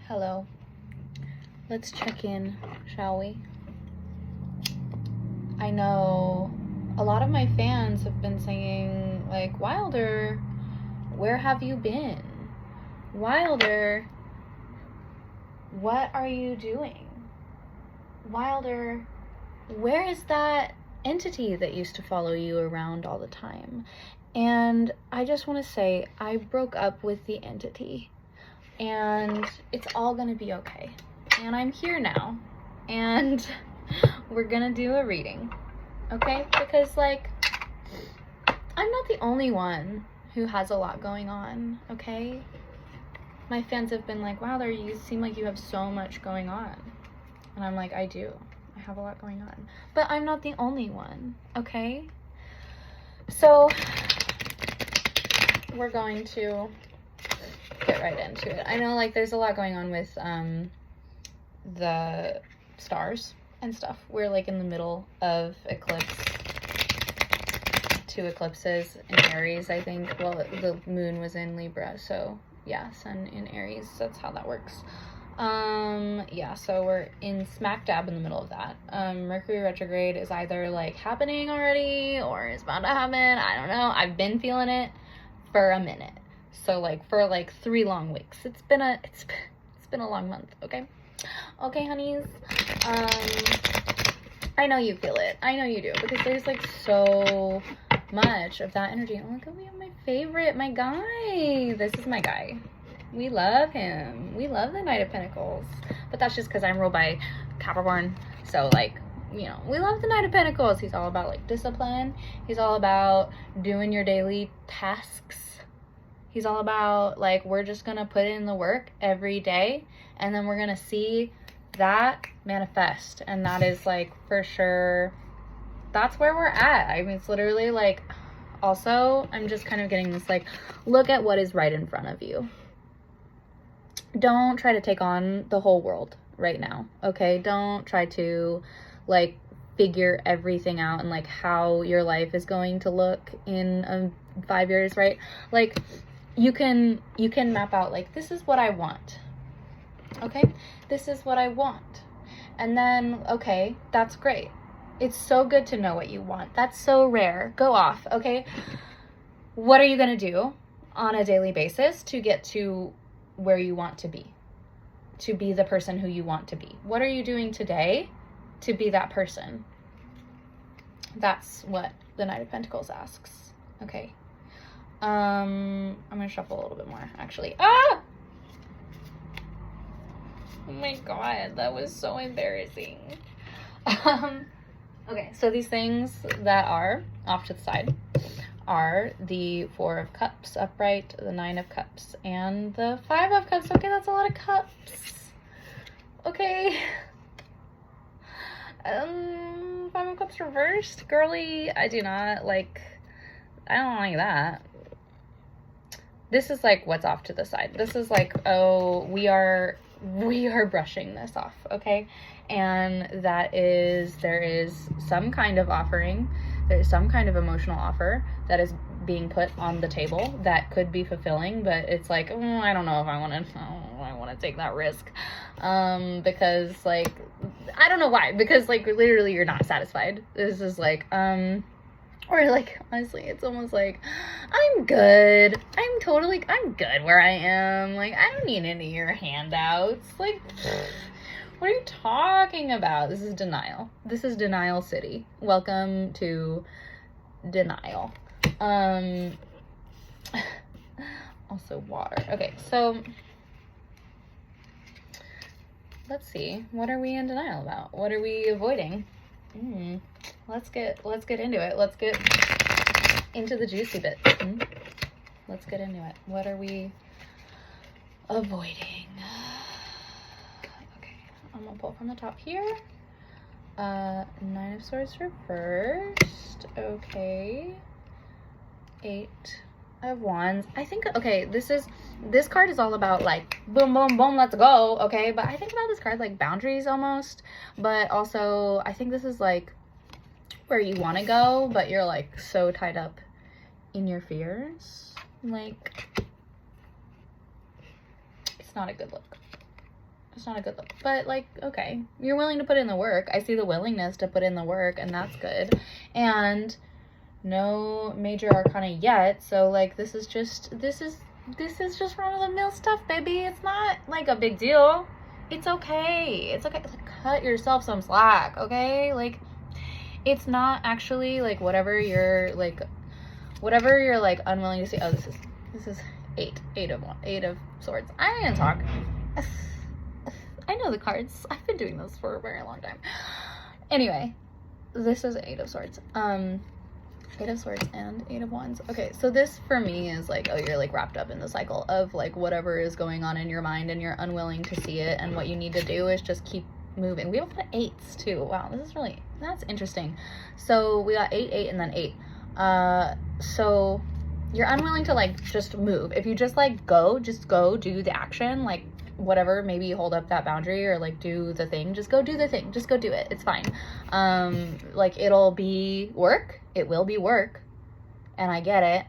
Hello. Let's check in, shall we? I know a lot of my fans have been saying, like, Wilder, where have you been? Wilder, what are you doing? Wilder, where is that entity that used to follow you around all the time? And I just want to say, I broke up with the entity. And it's all gonna be okay. And I'm here now. And we're gonna do a reading. Okay? Because, like, I'm not the only one who has a lot going on. Okay? My fans have been like, wow, you seem like you have so much going on. And I'm like, I do. I have a lot going on. But I'm not the only one. Okay? So, we're going to get right into it. I know, like, there's a lot going on with the stars and stuff. We're, like, in the middle of eclipse, 2 eclipses in Aries, I think. Well, the moon was in Libra, so yeah, sun in Aries. That's how that works. Yeah, so we're in smack dab in the middle of that. Mercury retrograde is either, like, happening already or is about to happen. I don't know. I've been feeling it for a minute. So, like, for, like, 3 long weeks. It's been a long month, okay? Okay, honeys. I know you feel it. I know you do. Because there's, like, so much of that energy. Oh, look at me, my favorite, my guy. This is my guy. We love him. We love the Knight of Pentacles. But that's just because I'm ruled by Capricorn. So, like, you know, we love the Knight of Pentacles. He's all about, like, discipline. He's all about doing your daily tasks. He's all about, like, we're just going to put in the work every day, and then we're going to see that manifest. And that is, like, for sure, that's where we're at. I mean, it's literally, like, also, I'm just kind of getting this, like, look at what is right in front of you. Don't try to take on the whole world right now, okay? Don't try to, like, figure everything out and, like, how your life is going to look in 5 years, right? Like, you can map out, like, this is what I want. Okay? This is what I want. And then, okay, that's great. It's so good to know what you want. That's so rare. Go off, okay? What are you going to do on a daily basis to get to where you want to be? To be the person who you want to be. What are you doing today to be that person? That's what the Knight of Pentacles asks. Okay. I'm gonna shuffle a little bit more, actually. Ah! Oh my god, that was so embarrassing. Okay, so these things that are off to the side are the 4 of Cups upright, the 9 of Cups, and the 5 of Cups. Okay, that's a lot of cups. Okay. 5 of Cups reversed. Girly, I do not like, I don't like that. This is, like, what's off to the side. This is like, oh, we are brushing this off, okay? And that is, there is some kind of offering, there's some kind of emotional offer that is being put on the table that could be fulfilling, but it's like, I don't know if I want to take that risk, because, like, I don't know why, because, like, literally you're not satisfied. This is like, or, like, honestly, it's almost like, I'm good. I'm good where I am. Like, I don't need any of your handouts. Like, what are you talking about? This is denial. This is denial city. Welcome to denial. Also water. Okay, so let's see. What are we in denial about? What are we avoiding? Let's get into it. Let's get into the juicy bit. Let's get into it. What are we avoiding? Okay, I'm gonna pull from the top here. 9 of Swords reversed. Okay. 8 of Wands. I think, okay, this card is all about, like, boom, boom, boom, let's go, okay? But I think about this card like boundaries almost, but also I think this is, like, where you want to go, but you're, like, so tied up in your fears. Like, it's not a good look. It's not a good look. But, like, okay. You're willing to put in the work. I see the willingness to put in the work, and that's good. And no major arcana yet. So, like, this is just run-of-the-mill stuff, baby. It's not, like, a big deal. It's okay. It's okay. Like, cut yourself some slack, okay? Like, it's not actually, like, whatever you're, like, unwilling to see. Oh, this is eight of swords. I'm gonna talk. I know the cards. I've been doing this for a very long time. Anyway, this is Eight of Swords. Eight of Swords and Eight of Wands. Okay, so this for me is like, oh, you're like wrapped up in the cycle of like whatever is going on in your mind and you're unwilling to see it, and what you need to do is just keep moving. We have a lot of eights too. Wow, that's interesting. So we got 8, 8, and then 8. So you're unwilling to like just move. If you just like just go do the action, like whatever, maybe hold up that boundary or like do the thing, just go do the thing, just go do it. It's fine. Like it'll be work. It will be work. And I get it.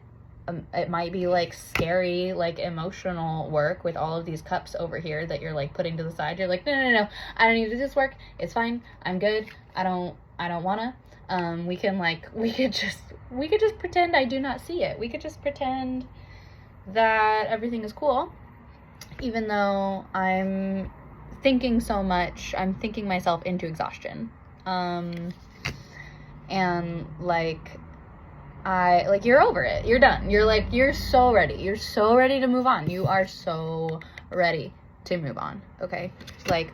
It might be like scary, like emotional work with all of these cups over here that you're like putting to the side. You're like, no, I don't need to do this work. It's fine. I'm good. I don't wanna. We could just pretend I do not see it. We could just pretend that everything is cool, even though I'm thinking so much. I'm thinking myself into exhaustion. And like, you're over it. You're done. You're so ready. You're so ready to move on. You are so ready to move on. Okay. Like,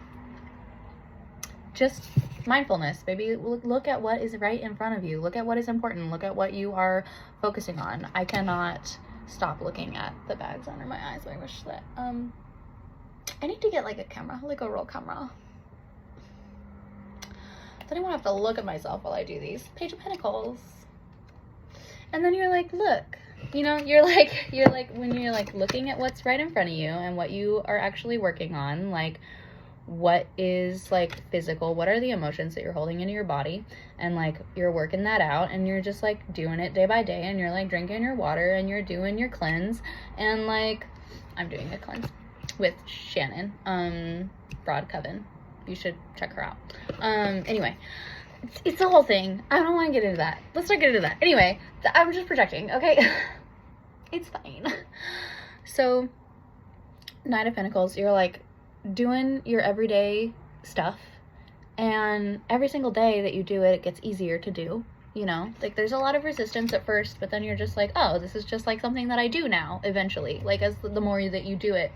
just mindfulness, baby. Look at what is right in front of you. Look at what is important. Look at what you are focusing on. I cannot stop looking at the bags under my eyes. I wish that, I need to get like a camera, like a real camera. Then I won't have to look at myself while I do these. Page of Pentacles. And then you're like, look, you know, you're like, when you're like looking at what's right in front of you and what you are actually working on, like what is like physical, what are the emotions that you're holding into your body, and like you're working that out, and you're just like doing it day by day, and you're like drinking your water, and you're doing your cleanse, and like I'm doing a cleanse with Shannon, Broad Coven. You should check her out. Anyway, it's a whole thing. I don't want to get into that. Let's not get into that. Anyway, I'm just projecting, okay? It's fine. So, Knight of Pentacles, you're like doing your everyday stuff, and every single day that you do it, it gets easier to do. You know, like there's a lot of resistance at first, but then you're just like, oh, this is just like something that I do now eventually. Like as the more that you do it,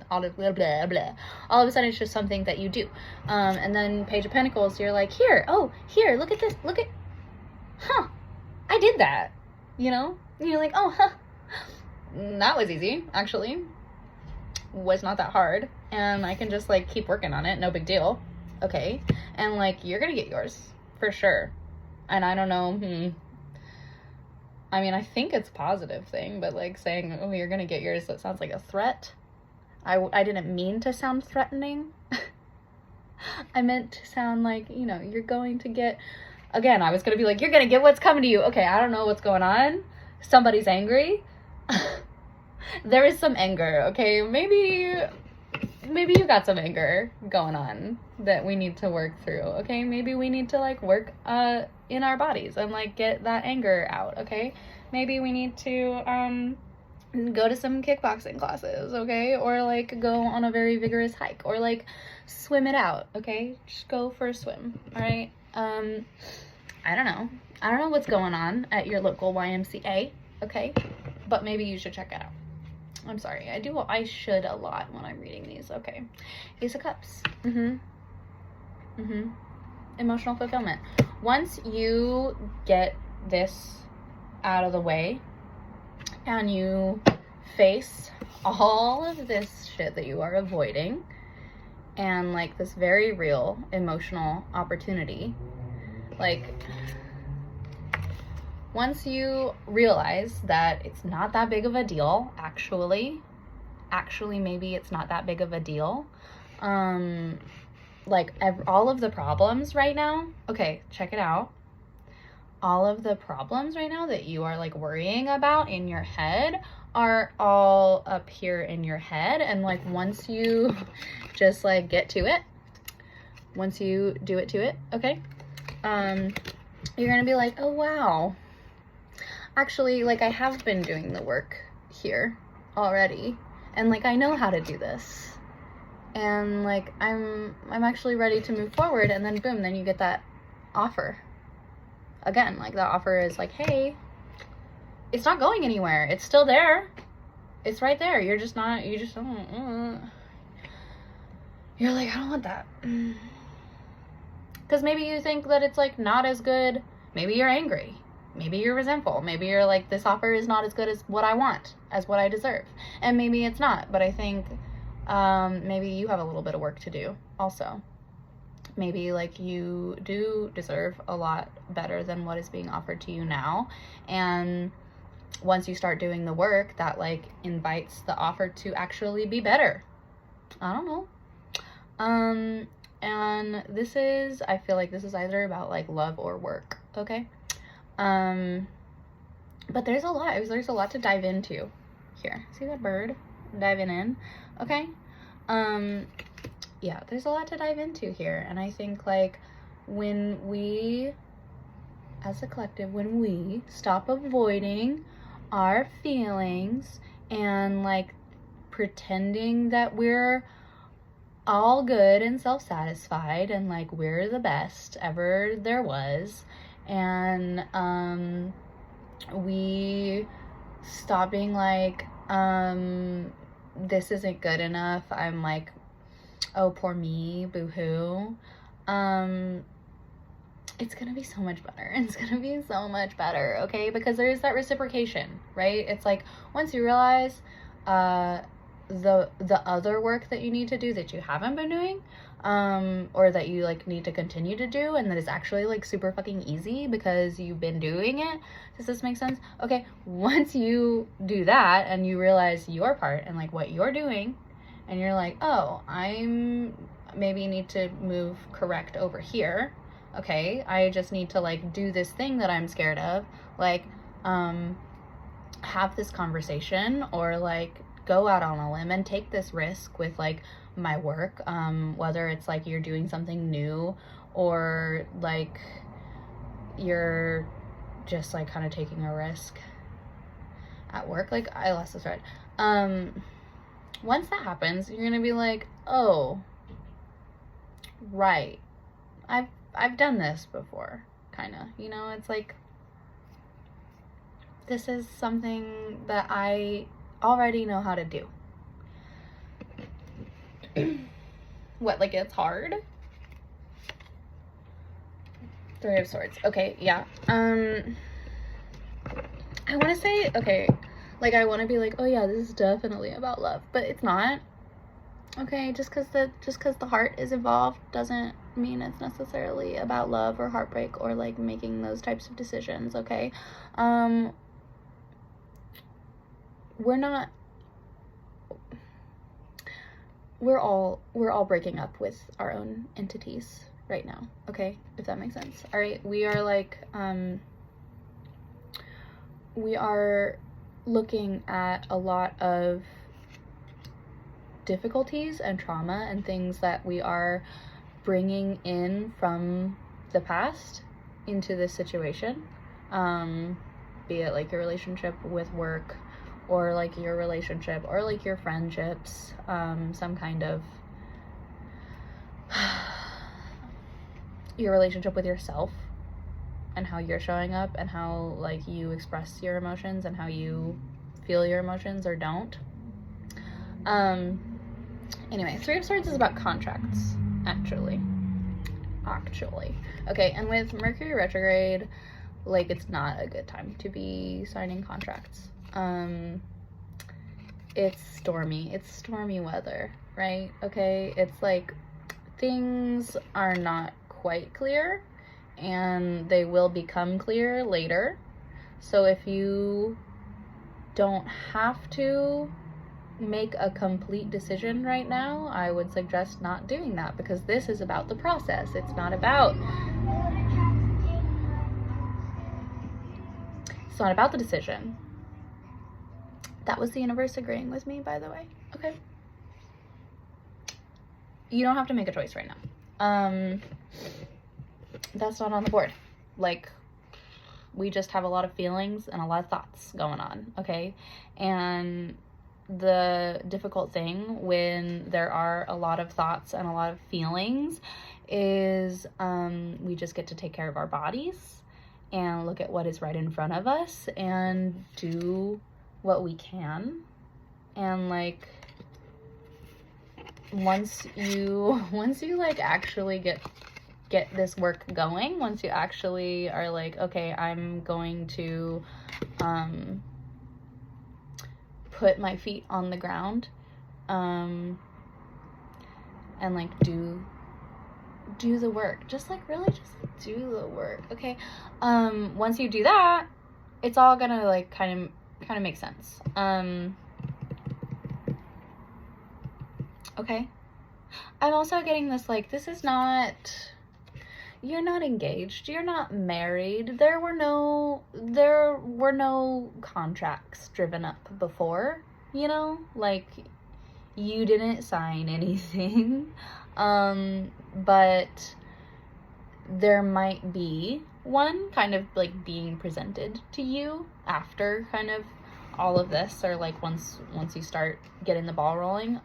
all of a sudden it's just something that you do. And then Page of Pentacles, you're like, here, look at this, I did that, you know? And you're like, oh, that was easy, actually. Was not that hard, and I can just like keep working on it, no big deal. Okay. And like you're gonna get yours for sure. And I don't know, I mean, I think it's a positive thing, but like saying, oh, you're gonna get yours, that sounds like a threat. I didn't mean to sound threatening. I meant to sound like, you know, you're going to get, again, I was gonna be like, you're gonna get what's coming to you. Okay, I don't know what's going on. Somebody's angry. There is some anger, okay? Maybe you got some anger going on that we need to work through, okay? Maybe we need to like work in our bodies and like get that anger out, okay? Maybe we need to go to some kickboxing classes, okay? Or like go on a very vigorous hike, or like swim it out, okay? Just go for a swim, all right? I don't know what's going on at your local YMCA, okay? But maybe you should check it out. I'm sorry, I should a lot when I'm reading these. Okay. Ace of Cups. Emotional fulfillment. Once you get this out of the way and you face all of this shit that you are avoiding and like this very real emotional opportunity, like once you realize that it's not that big of a deal, actually maybe it's not that big of a deal, like all of the problems right now, okay, check it out, all of the problems right now that you are like worrying about in your head are all up here in your head. And like, once you just like get to it, once you do it to it, okay, you're gonna be like, oh wow, actually, like, I have been doing the work here already, and like, I know how to do this, and like, I'm actually ready to move forward. And then boom, then you get that offer again. Like, the offer is like, hey, it's not going anywhere, it's still there, it's right there, you just don't, you're like, I don't want that. Because maybe you think that it's like not as good. Maybe you're angry, maybe you're resentful, maybe you're like, this offer is not as good as what I want, as what I deserve. And maybe it's not, but I think maybe you have a little bit of work to do also. Maybe like, you do deserve a lot better than what is being offered to you now, and once you start doing the work, that like invites the offer to actually be better. I don't know. And this is, I feel like this is either about like love or work, okay? But there's a lot to dive into here. See that bird diving in? Okay. Yeah, there's a lot to dive into here. And I think like, when we, as a collective, when we stop avoiding our feelings and like pretending that we're all good and self-satisfied and like we're the best ever there was, and we stop being like, this isn't good enough, I'm like, oh, poor me, boo-hoo, it's gonna be so much better. It's gonna be so much better, okay? Because there's that reciprocation, right? It's like, once you realize the other work that you need to do that you haven't been doing, or that you like need to continue to do, and that is actually like super fucking easy because you've been doing it. Does this make sense? Okay, once you do that and you realize your part and like what you're doing, and you're like, oh, I'm maybe need to move correct over here. Okay, I just need to like do this thing that I'm scared of, like have this conversation, or like go out on a limb and take this risk with like my work, whether it's like you're doing something new, or like you're just like kind of taking a risk at work. Like, I lost the thread. Once that happens, you're gonna be like, oh, right, I've done this before, kind of, you know? It's like, this is something that I already know how to do. What, like, it's hard? Three of Swords. Okay, yeah. I want to say, okay, like, I want to be like, oh yeah, this is definitely about love, but it's not. Okay, just because the heart is involved doesn't mean it's necessarily about love or heartbreak or like making those types of decisions. Okay, we're all breaking up with our own entities right now. Okay, if that makes sense. All right, we are like we are looking at a lot of difficulties and trauma and things that we are bringing in from the past into this situation, be it like your relationship with work, or like your relationship, or like your friendships, some kind of your relationship with yourself, and how you're showing up, and how like you express your emotions, and how you feel your emotions or don't. Anyway, Three of Swords is about contracts, actually. Okay, and with Mercury retrograde, like, it's not a good time to be signing contracts. It's stormy weather, right? Okay, it's like, things are not quite clear, and they will become clear later. So if you don't have to make a complete decision right now, I would suggest not doing that, because this is about the process. It's not about the decision. That was the universe agreeing with me, by the way. Okay. You don't have to make a choice right now. That's not on the board. Like, we just have a lot of feelings and a lot of thoughts going on, okay? And the difficult thing when there are a lot of thoughts and a lot of feelings is we just get to take care of our bodies and look at what is right in front of us and do what we can. And like, once you like actually get this work going, once you actually are like, okay, I'm going to put my feet on the ground and like do the work, just like really just do the work, okay? Once you do that, it's all gonna like kind of make sense. Okay, I'm also getting this, like, this is not, you're not engaged, you're not married, there were no contracts driven up before, you know, like, you didn't sign anything, but there might be one kind of like being presented to you after kind of all of this, or like once you start getting the ball rolling,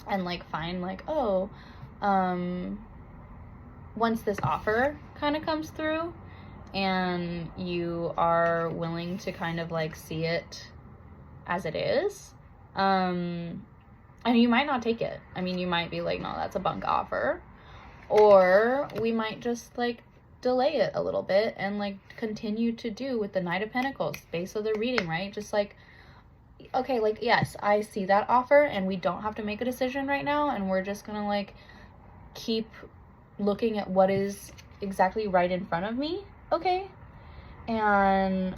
and like find like, oh, once this offer kind of comes through and you are willing to kind of like see it as it is, and you might not take it. I mean, you might be like, no, that's a bunk offer. Or we might just like delay it a little bit and like continue to do with the Knight of Pentacles, base of the reading, right? Just like, okay, like, yes, I see that offer and we don't have to make a decision right now, and we're just gonna like keep looking at what is exactly right in front of me, okay? And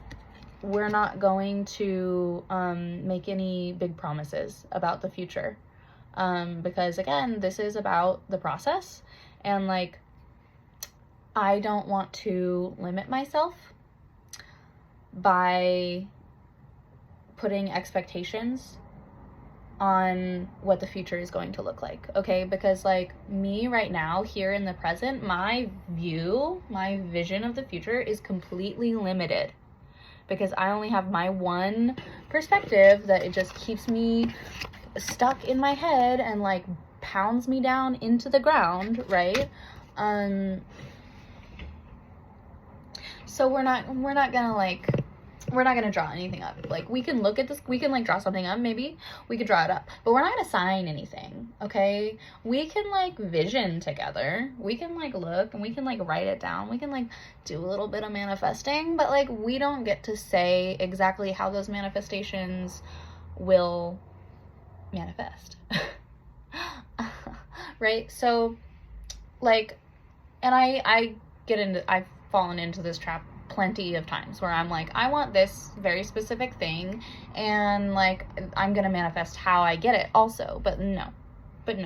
we're not going to make any big promises about the future, because again, this is about the process, and like, I don't want to limit myself by putting expectations on what the future is going to look like, okay? Because like, me right now here in the present, my vision of the future is completely limited, because I only have my one perspective that it just keeps me stuck in my head and like pounds me down into the ground, right? So we're not gonna draw anything up. Like, we can look at this, we can like draw something up, maybe we could draw it up, but we're not gonna sign anything, okay? We can like vision together, we can like look and we can like write it down, we can like do a little bit of manifesting, but like, we don't get to say exactly how those manifestations will manifest. Right? So like, and I've fallen into this trap plenty of times where I'm like, I want this very specific thing, and like, I'm gonna manifest how I get it also, but no,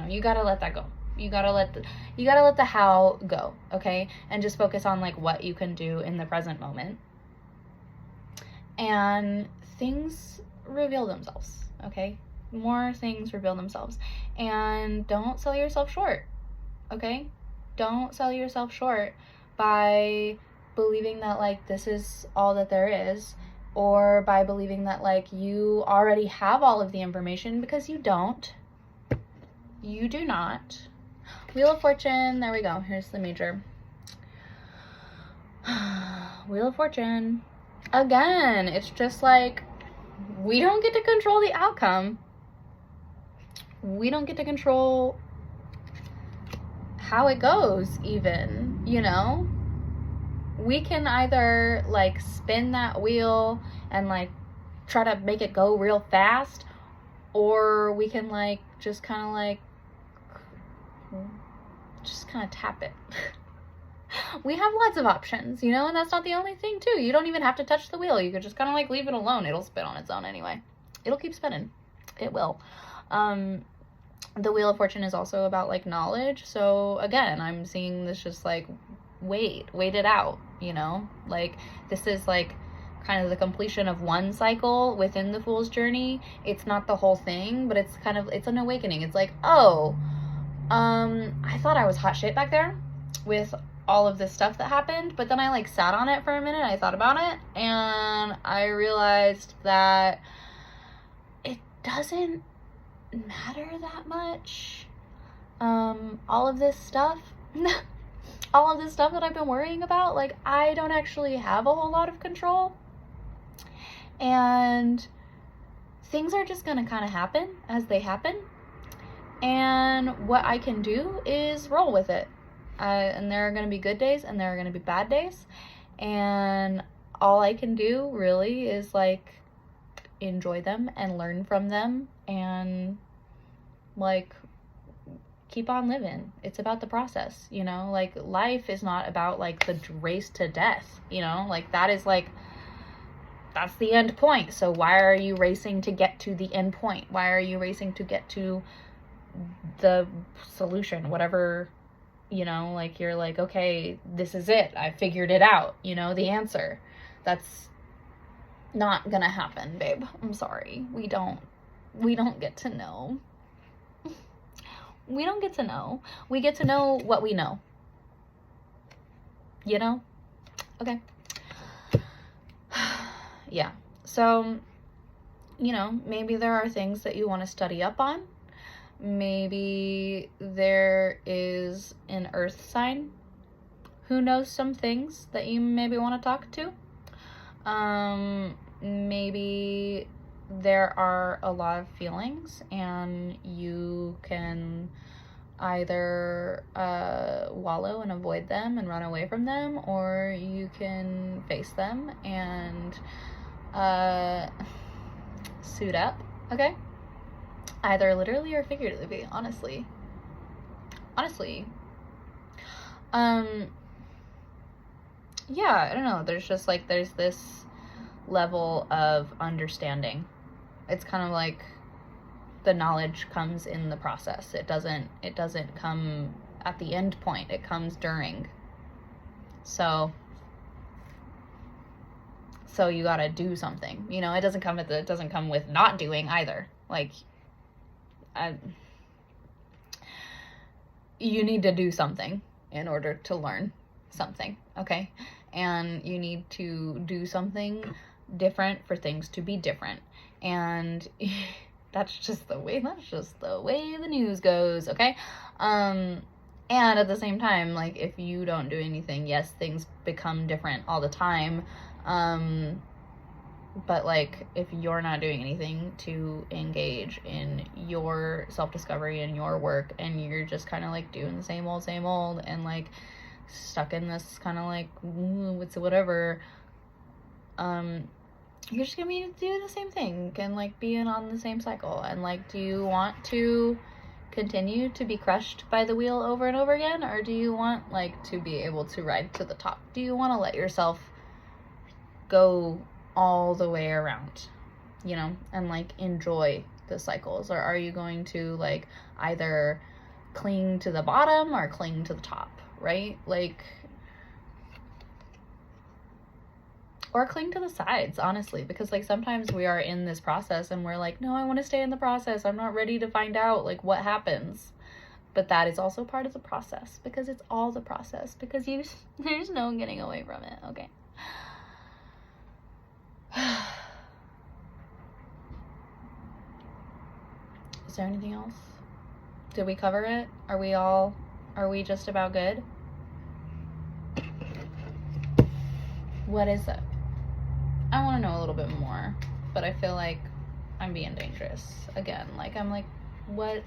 you gotta let that go. You gotta let the how go, okay? And just focus on like what you can do in the present moment, and things reveal themselves, okay? More things reveal themselves. And don't sell yourself short, okay? Don't sell yourself short by believing that like this is all that there is, or by believing that like you already have all of the information, because you don't. You do not. Wheel of Fortune, there we go. Here's the major. Wheel of Fortune. Again, it's just like, we don't get to control the outcome. We don't get to control how it goes, even, you know? We can either like spin that wheel and like try to make it go real fast, or we can like just kind of tap it. We have lots of options, you know, and that's not the only thing too. You don't even have to touch the wheel. You could just kind of like leave it alone. It'll spin on its own anyway. It'll keep spinning. It will. The Wheel of Fortune is also about like knowledge. So again, I'm seeing this just like, wait it out, you know? Like, this is like kind of the completion of one cycle within the Fool's Journey. It's not the whole thing, but it's kind of, it's an awakening. It's like, oh, I thought I was hot shit back there with all of this stuff that happened, but then I like sat on it for a minute, I thought about it, and I realized that it doesn't matter that much. All of this stuff all of this stuff that I've been worrying about, like, I don't actually have a whole lot of control, and things are just gonna kind of happen as they happen, and what I can do is roll with it. And there are gonna be good days and there are gonna be bad days, and all I can do really is like enjoy them and learn from them and like keep on living. It's about the process, you know? Like, life is not about like the race to death, you know? Like, that is like, that's the end point. So why are you racing to get to the end point? Why are you racing to get to the solution, whatever, you know? Like, you're like, okay, this is it, I figured it out, you know, the answer. That's not gonna happen, babe. I'm sorry. We don't get to know. We don't get to know. We get to know what we know. You know? Okay. Yeah. So, you know, maybe there are things that you want to study up on. Maybe there is an earth sign who knows some things that you maybe want to talk to. Maybe there are a lot of feelings and you can either wallow and avoid them and run away from them, or you can face them and suit up, okay? Either literally or figuratively, honestly. Yeah, I don't know, there's just like, there's this level of understanding. It's kind of like the knowledge comes in the process. It doesn't come at the end point. It comes during. So you gotta do something. You know, it doesn't come with not doing either. Like, you need to do something in order to learn something, okay? And you need to do something different for things to be different. And that's just the way the news goes, okay? And at the same time, like, if you don't do anything, yes, things become different all the time. But like, if you're not doing anything to engage in your self-discovery and your work, and you're just kind of like doing the same old, and like stuck in this kind of like, what's whatever, you're just gonna be doing the same thing and like being on the same cycle. And like, do you want to continue to be crushed by the wheel over and over again, or do you want like to be able to ride to the top? Do you want to let yourself go all the way around, you know, and like enjoy the cycles? Or are you going to like either cling to the bottom or cling to the top, right? Like, or cling to the sides, honestly, because like sometimes we are in this process and we're like, no, I want to stay in the process, I'm not ready to find out like what happens. But that is also part of the process, because it's all the process, because there's no getting away from it, okay? Is there anything else? Did we cover it? Are we just about good? What is it? I want to know a little bit more, but I feel like I'm being dangerous again. Like, I'm like, what?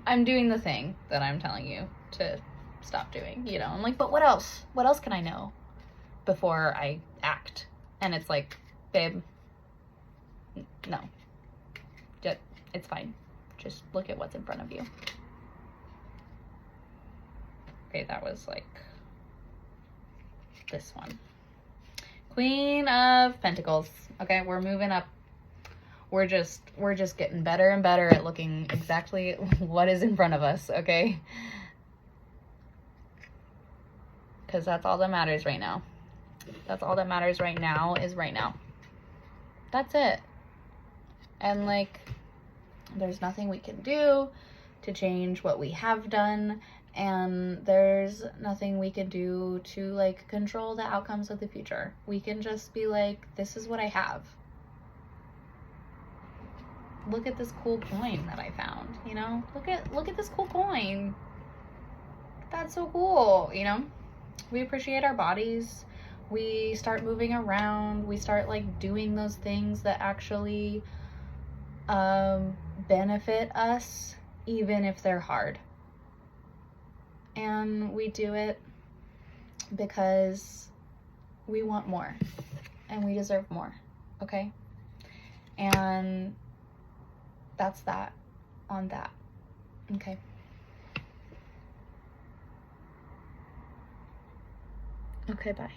I'm doing the thing that I'm telling you to stop doing, you know? I'm like, but what else? What else can I know before I act? And it's like, babe, no. It's fine. Just look at what's in front of you. Okay, that was like this one. Queen of Pentacles. Okay, we're moving up. We're just getting better and better at looking exactly what is in front of us, okay? Because that's all that matters right now. That's all that matters right now is right now. That's it. And like, there's nothing we can do to change what we have done, and there's nothing we can do to like control the outcomes of the future. We can just be like, this is what I have. Look at this cool coin that I found, you know? Look at this cool coin. That's so cool, you know? We appreciate our bodies. We start moving around. We start like doing those things that actually benefit us, even if they're hard. And we do it because we want more and we deserve more, okay? And that's that on that, okay? Okay, bye.